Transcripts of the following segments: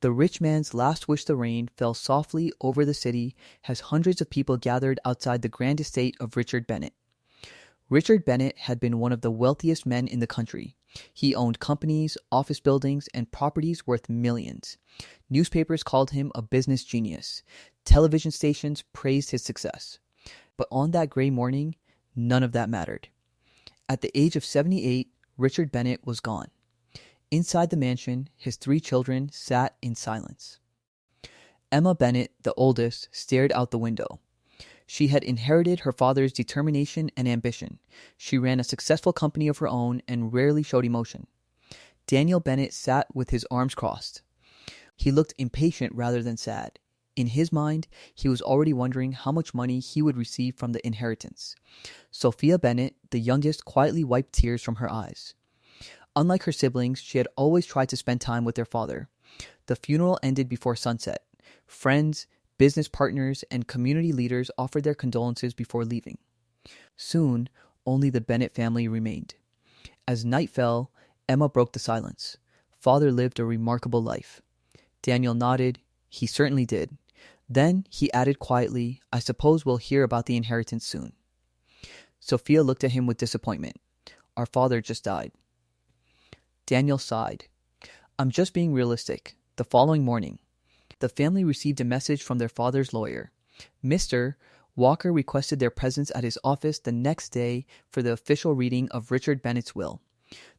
The rich man's last wish the rain fell softly over the city as hundreds of people gathered outside the grand estate of Richard Bennett. Richard Bennett had been one of the wealthiest men in the country. He owned companies, office buildings, and properties worth millions. Newspapers called him a business genius. Television stations praised his success. But on that gray morning, none of that mattered. At the age of 78, Richard Bennett was gone. Inside the mansion, his 3 children sat in silence. Emma Bennett, the oldest, stared out the window. She had inherited her father's determination and ambition. She ran a successful company of her own and rarely showed emotion. Daniel Bennett sat with his arms crossed. He looked impatient rather than sad. In his mind, he was already wondering how much money he would receive from the inheritance. Sophia Bennett, the youngest, quietly wiped tears from her eyes. Unlike her siblings, she had always tried to spend time with their father. The funeral ended before sunset. Friends, business partners, and community leaders offered their condolences before leaving. Soon, only the Bennett family remained. As night fell, Emma broke the silence. Father lived a remarkable life. Daniel nodded. He certainly did. Then he added quietly, I suppose we'll hear about the inheritance soon. Sophia looked at him with disappointment. Our father just died. Daniel sighed. I'm just being realistic. The following morning, the family received a message from their father's lawyer. Mr. Walker requested their presence at his office the next day for the official reading of Richard Bennett's will.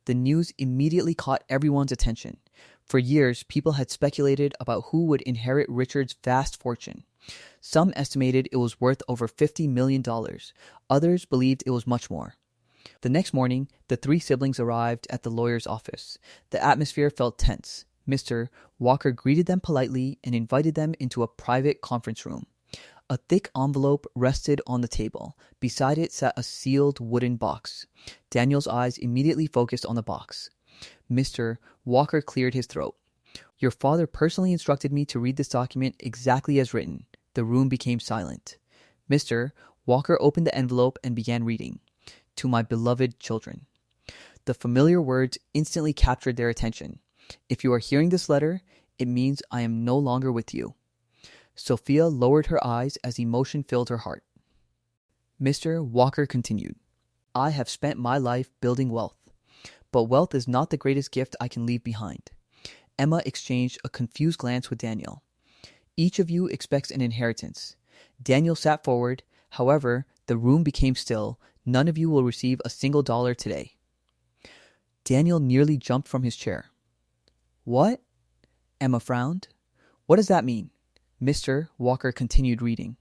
The news immediately caught everyone's attention. For years, people had speculated about who would inherit Richard's vast fortune. Some estimated it was worth over $50 million. Others believed it was much more. The next morning, the 3 siblings arrived at the lawyer's office. The atmosphere felt tense. Mr. Walker greeted them politely and invited them into a private conference room. A thick envelope rested on the table. Beside it sat a sealed wooden box. Daniel's eyes immediately focused on the box. Mr. Walker cleared his throat. Your father personally instructed me to read this document exactly as written. The room became silent. Mr. Walker opened the envelope and began reading. To my beloved children. The familiar words instantly captured their attention. If you are hearing this letter, it means I am no longer with you. Sophia lowered her eyes as emotion filled her heart. Mr. Walker continued, I have spent my life building wealth, but wealth is not the greatest gift I can leave behind. Emma exchanged a confused glance with Daniel. Each of you expects an inheritance. Daniel sat forward. However, the room became still. None of you will receive a single dollar today. Daniel nearly jumped from his chair. What? Emma frowned. What does that mean? Mr. Walker continued reading.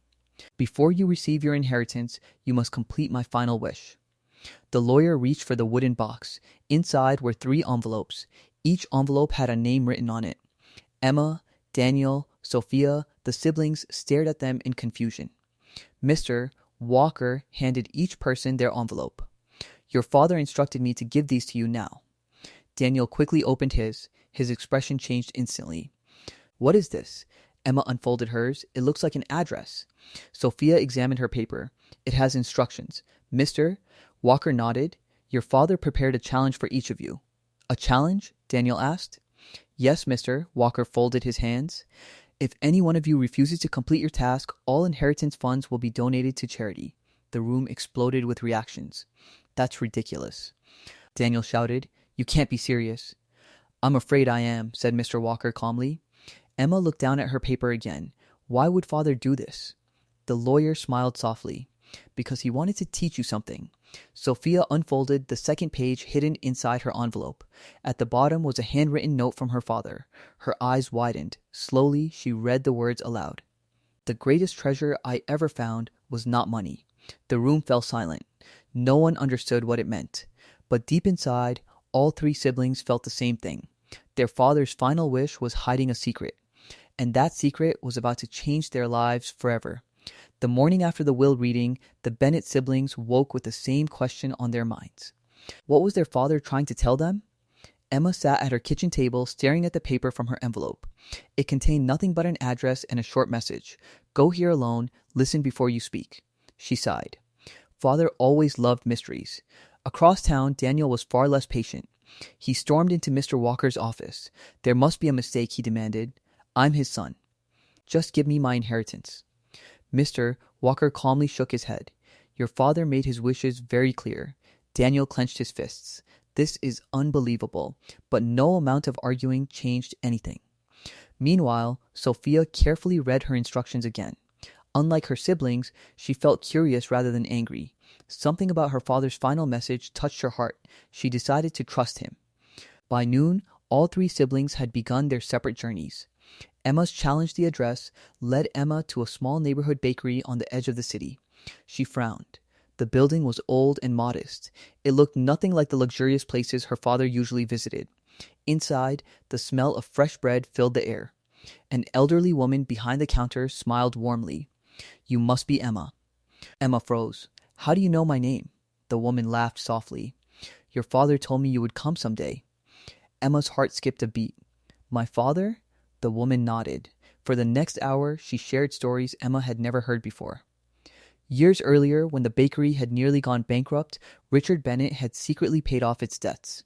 Before you receive your inheritance, you must complete my final wish. The lawyer reached for the wooden box. Inside were 3 envelopes. Each envelope had a name written on it. Emma, Daniel, Sophia, the siblings stared at them in confusion. Mr. Walker handed each person their envelope. Your father instructed me to give these to you now. Daniel quickly opened his. His expression changed instantly. What is this? Emma unfolded hers. It looks like an address. Sophia examined her paper. It has instructions. Mr. Walker nodded. Your father prepared a challenge for each of you. A challenge? Daniel asked. Yes, Mr. Walker folded his hands. If any one of you refuses to complete your task, all inheritance funds will be donated to charity. The room exploded with reactions. That's ridiculous. Daniel shouted. You can't be serious. I'm afraid I am, said Mr. Walker calmly. Emma looked down at her paper again. Why would father do this? The lawyer smiled softly. Because he wanted to teach you something. Sophia unfolded the second page hidden inside her envelope. At the bottom was a handwritten note from her father. Her eyes widened. Slowly, she read the words aloud. The greatest treasure I ever found was not money. The room fell silent. No one understood what it meant. But deep inside, all 3 siblings felt the same thing. Their father's final wish was hiding a secret. And that secret was about to change their lives forever. The morning after the will reading, the Bennett siblings woke with the same question on their minds. What was their father trying to tell them? Emma sat at her kitchen table staring at the paper from her envelope. It contained nothing but an address and a short message. Go here alone, listen before you speak. She sighed. Father always loved mysteries. Across town, Daniel was far less patient. He stormed into Mr. Walker's office. There must be a mistake, he demanded. I'm his son. Just give me my inheritance. Mr. Walker calmly shook his head. Your father made his wishes very clear. Daniel clenched his fists. This is unbelievable, but no amount of arguing changed anything. Meanwhile, Sophia carefully read her instructions again. Unlike her siblings, she felt curious rather than angry. Something about her father's final message touched her heart. She decided to trust him. By noon, all three siblings had begun their separate journeys. Emma's challenge the address led Emma to a small neighborhood bakery on the edge of the city. She frowned. The building was old and modest. It looked nothing like the luxurious places her father usually visited. Inside, the smell of fresh bread filled the air. An elderly woman behind the counter smiled warmly. You must be Emma. Emma froze. How do you know my name? The woman laughed softly. Your father told me you would come someday. Emma's heart skipped a beat. My father? The woman nodded. For the next hour, she shared stories Emma had never heard before. Years earlier, when the bakery had nearly gone bankrupt, Richard Bennett had secretly paid off its debts.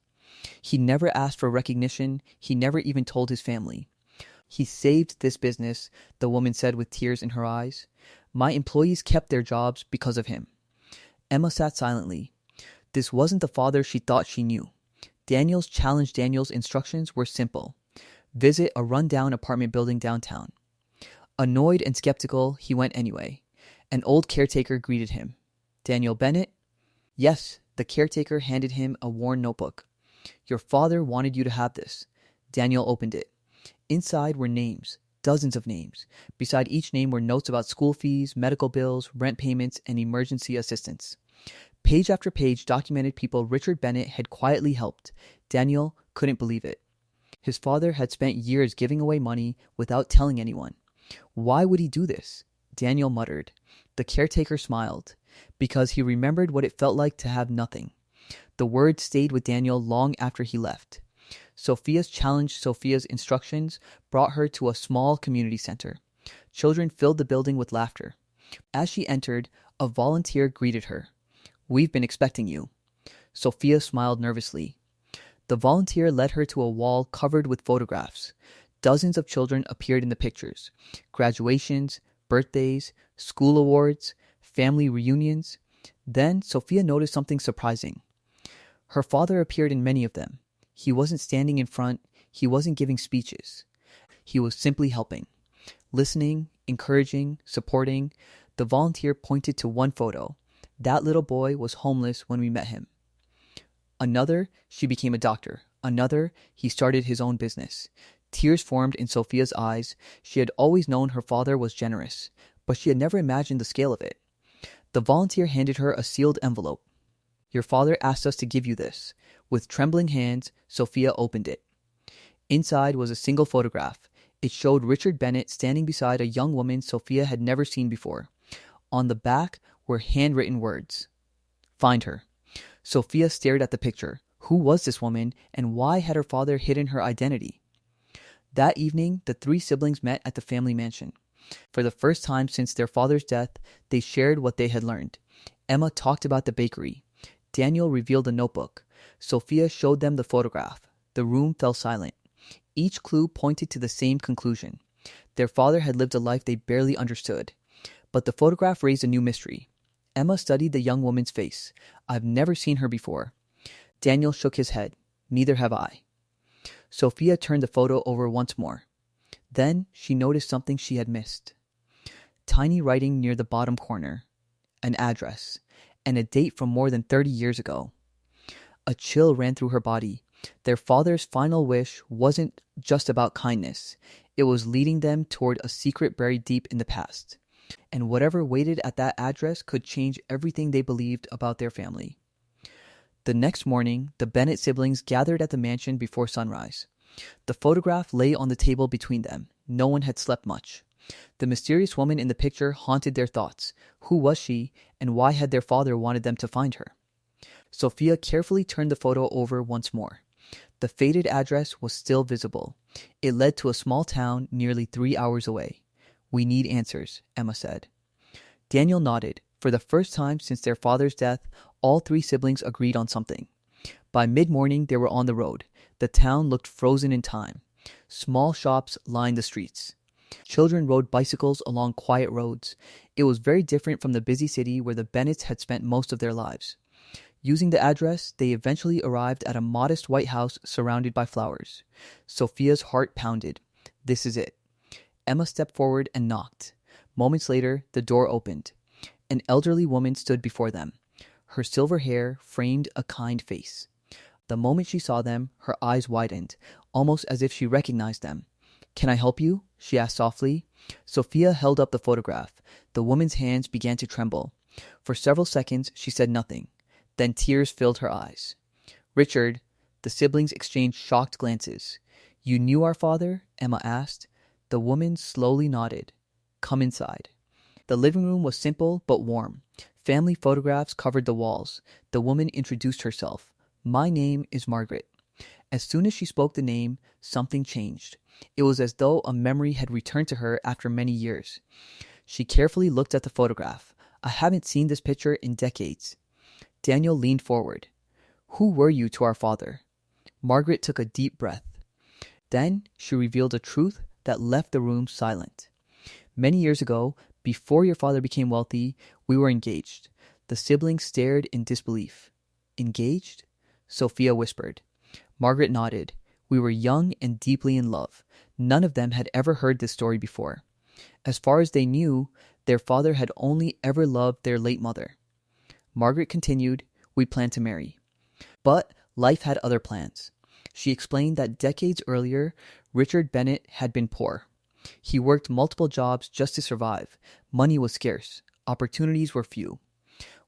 He never asked for recognition. He never even told his family. He saved this business, the woman said with tears in her eyes. My employees kept their jobs because of him. Emma sat silently. This wasn't the father she thought she knew. Daniel's instructions were simple. Visit a run-down apartment building downtown. Annoyed and skeptical, he went anyway. An old caretaker greeted him. Daniel Bennett? Yes, the caretaker handed him a worn notebook. Your father wanted you to have this. Daniel opened it. Inside were names, dozens of names. Beside each name were notes about school fees, medical bills, rent payments, and emergency assistance. Page after page documented people Richard Bennett had quietly helped. Daniel couldn't believe it. His father had spent years giving away money without telling anyone. Why would he do this? Daniel muttered. The caretaker smiled, because he remembered what it felt like to have nothing. The words stayed with Daniel long after he left. Sophia's instructions brought her to a small community center. Children filled the building with laughter. As she entered, a volunteer greeted her. We've been expecting you. Sophia smiled nervously. The volunteer led her to a wall covered with photographs. Dozens of children appeared in the pictures. Graduations, birthdays, school awards, family reunions. Then Sophia noticed something surprising. Her father appeared in many of them. He wasn't standing in front. He wasn't giving speeches. He was simply helping. Listening, encouraging, supporting. The volunteer pointed to one photo. That little boy was homeless when we met him. Another, she became a doctor. Another, he started his own business. Tears formed in Sophia's eyes. She had always known her father was generous, but she had never imagined the scale of it. The volunteer handed her a sealed envelope. Your father asked us to give you this. With trembling hands, Sophia opened it. Inside was a single photograph. It showed Richard Bennett standing beside a young woman Sophia had never seen before. On the back were handwritten words. Find her. Sophia stared at the picture. Who was this woman, and why had her father hidden her identity? That evening, the three siblings met at the family mansion. For the first time since their father's death, they shared what they had learned. Emma talked about the bakery. Daniel revealed a notebook. Sophia showed them the photograph. The room fell silent. Each clue pointed to the same conclusion. Their father had lived a life they barely understood. But the photograph raised a new mystery. Emma studied the young woman's face. I've never seen her before. Daniel shook his head. Neither have I. Sophia turned the photo over once more. Then she noticed something she had missed. Tiny writing near the bottom corner. An address. And a date from more than 30 years ago. A chill ran through her body. Their father's final wish wasn't just about kindness. It was leading them toward a secret buried deep in the past. And whatever waited at that address could change everything they believed about their family. The next morning, the Bennett siblings gathered at the mansion before sunrise. The photograph lay on the table between them. No one had slept much. The mysterious woman in the picture haunted their thoughts. Who was she, and why had their father wanted them to find her? Sophia carefully turned the photo over once more. The faded address was still visible. It led to a small town nearly 3 hours away. We need answers, Emma said. Daniel nodded. For the first time since their father's death, all three siblings agreed on something. By mid-morning, they were on the road. The town looked frozen in time. Small shops lined the streets. Children rode bicycles along quiet roads. It was very different from the busy city where the Bennets had spent most of their lives. Using the address, they eventually arrived at a modest white house surrounded by flowers. Sophia's heart pounded. This is it. Emma stepped forward and knocked. Moments later, the door opened. An elderly woman stood before them. Her silver hair framed a kind face. The moment she saw them, her eyes widened, almost as if she recognized them. "Can I help you?" she asked softly. Sophia held up the photograph. The woman's hands began to tremble. For several seconds, she said nothing. Then tears filled her eyes. "Richard," the siblings exchanged shocked glances. "You knew our father?" Emma asked. The woman slowly nodded. "Come inside." The living room was simple but warm. Family photographs covered the walls. The woman introduced herself. "My name is Margaret." As soon as she spoke the name, something changed. It was as though a memory had returned to her after many years. She carefully looked at the photograph. "I haven't seen this picture in decades." Daniel leaned forward. "Who were you to our father?" Margaret took a deep breath. Then she revealed a truth that left the room silent. "Many years ago, before your father became wealthy, we were engaged." The siblings stared in disbelief. "Engaged?" Sophia whispered. Margaret nodded. "We were young and deeply in love. None of them had ever heard this story before. As far as they knew, their father had only ever loved their late mother." Margaret continued, "We planned to marry. But life had other plans." She explained that decades earlier, Richard Bennett had been poor. He worked multiple jobs just to survive. Money was scarce. Opportunities were few.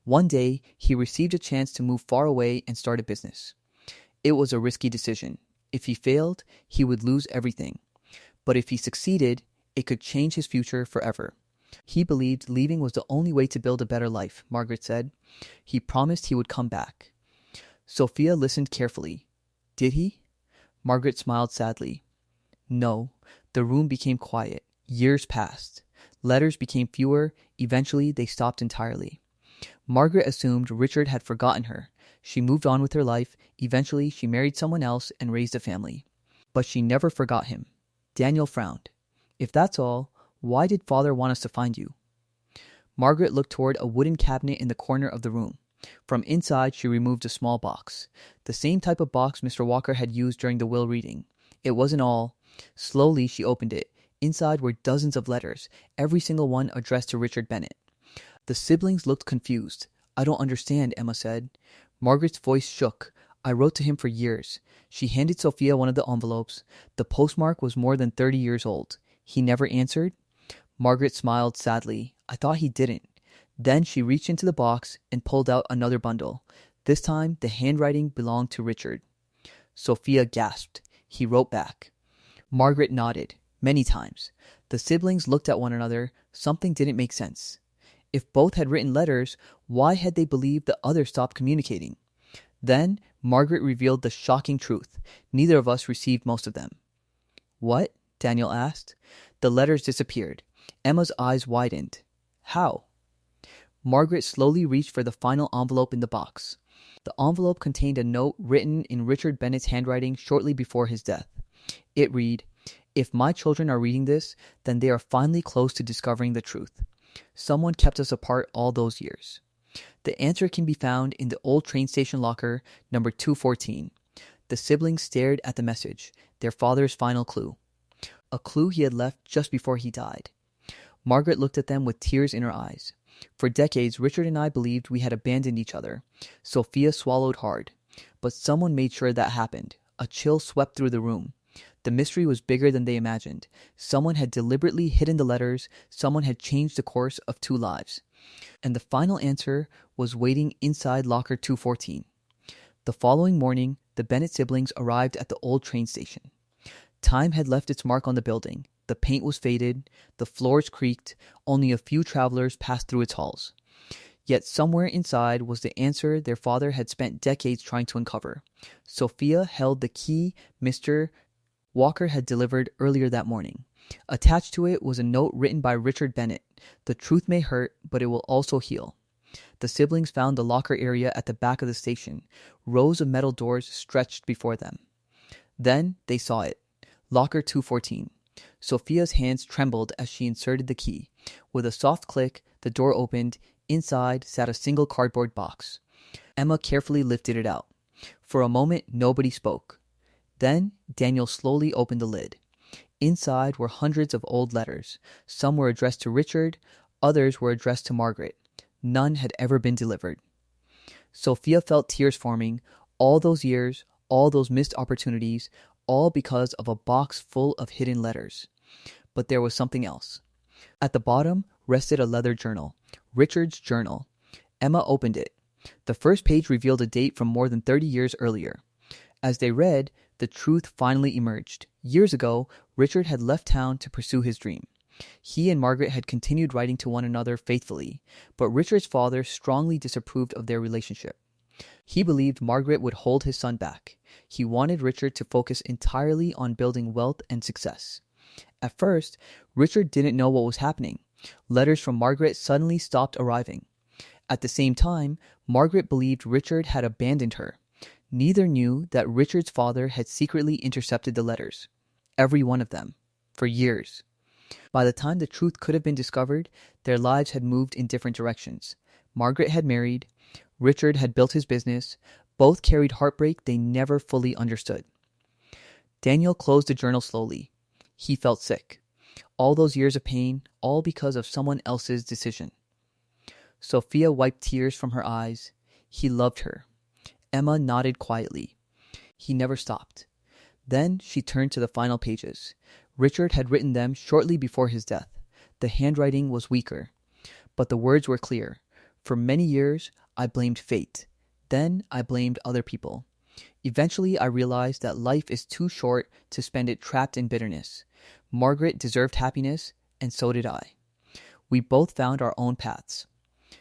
One day, he received a chance to move far away and start a business. It was a risky decision. If he failed, he would lose everything. But if he succeeded, it could change his future forever. He believed leaving was the only way to build a better life, Margaret said. He promised he would come back. Sophia listened carefully. "Did he?" Margaret smiled sadly. "No." The room became quiet. Years passed. Letters became fewer. Eventually, they stopped entirely. Margaret assumed Richard had forgotten her. She moved on with her life. Eventually, she married someone else and raised a family. But she never forgot him. Daniel frowned. "If that's all, why did father want us to find you?" Margaret looked toward a wooden cabinet in the corner of the room. From inside, she removed a small box. The same type of box Mr. Walker had used during the will reading. It wasn't all. Slowly, she opened it. Inside were dozens of letters, every single one addressed to Richard Bennett. The siblings looked confused. "I don't understand," Emma said. Margaret's voice shook. "I wrote to him for years." She handed Sophia one of the envelopes. The postmark was more than 30 years old. "He never answered?" Margaret smiled sadly. "I thought he didn't." Then she reached into the box and pulled out another bundle. This time, the handwriting belonged to Richard. Sophia gasped. "He wrote back." Margaret nodded. Many times. The siblings looked at one another. Something didn't make sense. If both had written letters, why had they believed the other stopped communicating? Then Margaret revealed the shocking truth. Neither of us received most of them. "What?" Daniel asked. The letters disappeared. Emma's eyes widened. "How?" Margaret slowly reached for the final envelope in the box. The envelope contained a note written in Richard Bennett's handwriting shortly before his death. It read, "If my children are reading this, then they are finally close to discovering the truth. Someone kept us apart all those years." The answer can be found in the old train station locker, number 214. The siblings stared at the message, their father's final clue. A clue he had left just before he died. Margaret looked at them with tears in her eyes. "For decades, Richard and I believed we had abandoned each other." Sophia swallowed hard. But someone made sure that happened. A chill swept through the room. The mystery was bigger than they imagined. Someone had deliberately hidden the letters. Someone had changed the course of 2 lives. And the final answer was waiting inside locker 214. The following morning, the Bennett siblings arrived at the old train station. Time had left its mark on the building. The paint was faded. The floors creaked. Only a few travelers passed through its halls. Yet somewhere inside was the answer their father had spent decades trying to uncover. Sophia held the key Mr. Walker had delivered earlier that morning. Attached to it was a note written by Richard Bennett. "The truth may hurt, but it will also heal." The siblings found the locker area at the back of the station. Rows of metal doors stretched before them. Then they saw it. Locker 214. Sophia's hands trembled as she inserted the key. With a soft click, the door opened. Inside sat a single cardboard box. Emma carefully lifted it out. For a moment, nobody spoke. Then, Daniel slowly opened the lid. Inside were hundreds of old letters. Some were addressed to Richard, others were addressed to Margaret. None had ever been delivered. Sophia felt tears forming. All those years, all those missed opportunities, all because of a box full of hidden letters. But there was something else. At the bottom rested a leather journal, Richard's journal. Emma opened it. The first page revealed a date from more than 30 years earlier. As they read, the truth finally emerged. Years ago, Richard had left town to pursue his dream. He and Margaret had continued writing to one another faithfully, but Richard's father strongly disapproved of their relationship. He believed Margaret would hold his son back. He wanted Richard to focus entirely on building wealth and success. At first, Richard didn't know what was happening. Letters from Margaret suddenly stopped arriving. At the same time, Margaret believed Richard had abandoned her. Neither knew that Richard's father had secretly intercepted the letters. Every one of them. For years. By the time the truth could have been discovered, their lives had moved in different directions. Margaret had married. Richard had built his business. Both carried heartbreak they never fully understood. Daniel closed the journal slowly. He felt sick. All those years of pain, all because of someone else's decision. Sophia wiped tears from her eyes. He loved her. Emma nodded quietly. He never stopped. Then she turned to the final pages. Richard had written them shortly before his death. The handwriting was weaker, but the words were clear. For many years, I blamed fate. Then I blamed other people. Eventually, I realized that life is too short to spend it trapped in bitterness. Margaret deserved happiness, and so did I. We both found our own paths.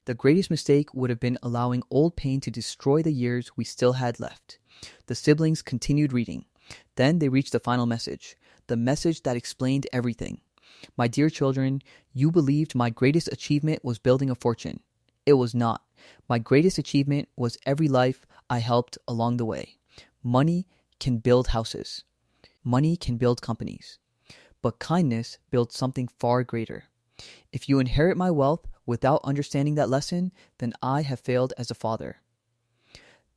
The greatest mistake would have been allowing old pain to destroy the years we still had left. The siblings continued reading. Then they reached the final message, the message that explained everything. My dear children, you believed my greatest achievement was building a fortune. It was not. My greatest achievement was every life I helped along the way. Money can build houses. Money can build companies. But kindness builds something far greater. If you inherit my wealth without understanding that lesson, then I have failed as a father.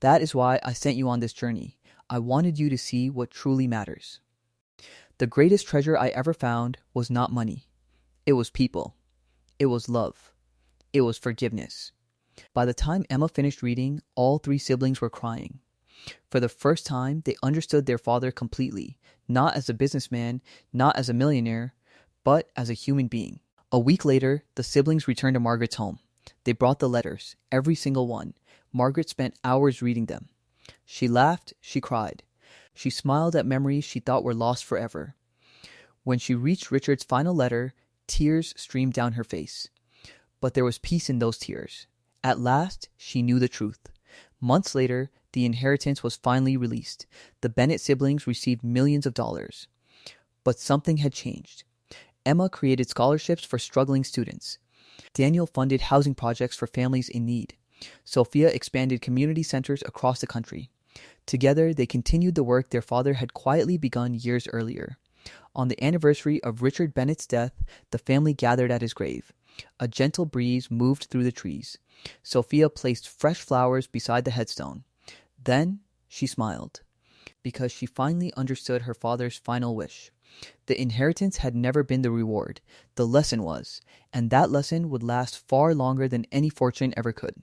That is why I sent you on this journey. I wanted you to see what truly matters. The greatest treasure I ever found was not money. It was people. It was love. It was forgiveness. By the time Emma finished reading, all three siblings were crying. For the first time, they understood their father completely, not as a businessman, not as a millionaire, but as a human being. A week later, the siblings returned to Margaret's home. They brought the letters, every single one. Margaret spent hours reading them. She laughed, she cried. She smiled at memories she thought were lost forever. When she reached Richard's final letter, tears streamed down her face. But there was peace in those tears. At last, she knew the truth. Months later, the inheritance was finally released. The Bennett siblings received millions of dollars. But something had changed. Emma created scholarships for struggling students. Daniel funded housing projects for families in need. Sophia expanded community centers across the country. Together, they continued the work their father had quietly begun years earlier. On the anniversary of Richard Bennett's death, the family gathered at his grave. A gentle breeze moved through the trees. Sophia placed fresh flowers beside the headstone. Then she smiled, because she finally understood her father's final wish. The inheritance had never been the reward. The lesson was, and that lesson would last far longer than any fortune ever could.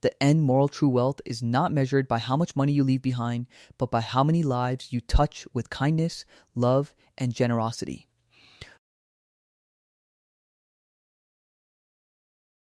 The end moral true wealth is not measured by how much money you leave behind, but by how many lives you touch with kindness, love, and generosity.